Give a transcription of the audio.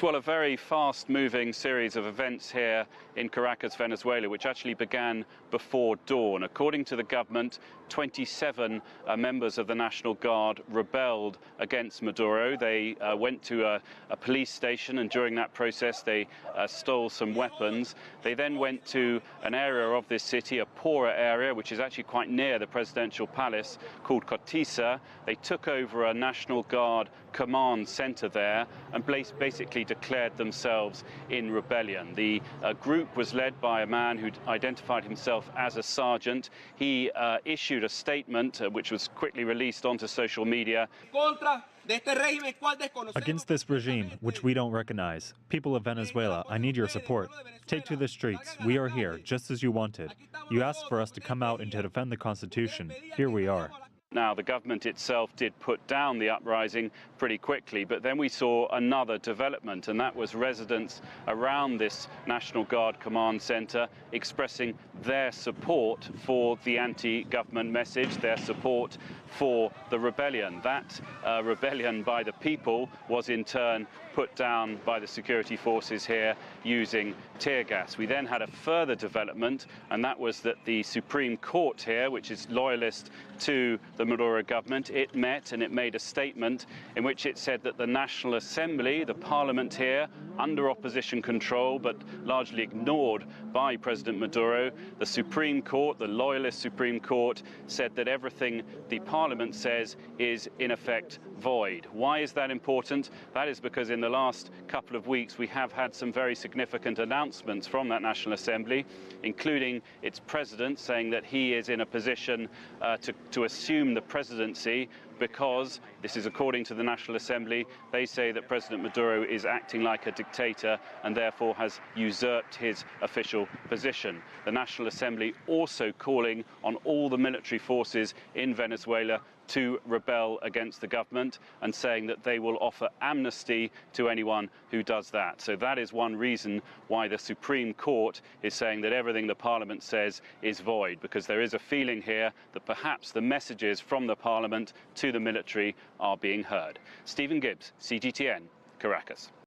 Well, a very fast-moving series of events here in Caracas, Venezuela, which actually began before dawn. According to the government, 27 members of the National Guard rebelled against Maduro. They went to a police station, and during that process they stole some weapons. They then went to an area of this city, a poorer area, which is actually quite near the presidential palace, called Cotiza. They took over a National Guard command center there and basically declared themselves in rebellion. The group was led by a man who identified himself as a sergeant. He issued a statement which was quickly released onto social media. Against this regime, which we don't recognize. People of Venezuela, I need your support. Take to the streets. We are here, just as you wanted. You asked for us to come out and to defend the Constitution. Here we are. Now, the government itself did put down the uprising pretty quickly, but then we saw another development, and that was residents around this National Guard command center expressing their support for the anti-government message, their support for the rebellion. That rebellion by the people was in turn put down by the security forces here using tear gas. We then had a further development, and that was that the Supreme Court here, which is loyalist to the Maduro government, it met and it made a statement in which it said that the National Assembly, the parliament here, under opposition control but largely ignored by President Maduro, the Supreme Court, the loyalist Supreme Court, said that everything the parliament says is in effect void. Why is that important? That is because in the last couple of weeks we have had some very significant announcements from that National Assembly, including its president saying that he is in a position to assume the presidency because, this is according to the National Assembly, they say that President Maduro is acting like a dictator and therefore has usurped his official position. The National Assembly also calling on all the military forces in Venezuela to rebel against the government and saying that they will offer amnesty to anyone who does that. So that is one reason why the Supreme Court is saying that everything the Parliament says is void, because there is a feeling here that perhaps the messages from the Parliament to the military are being heard. Stephen Gibbs, CGTN, Caracas.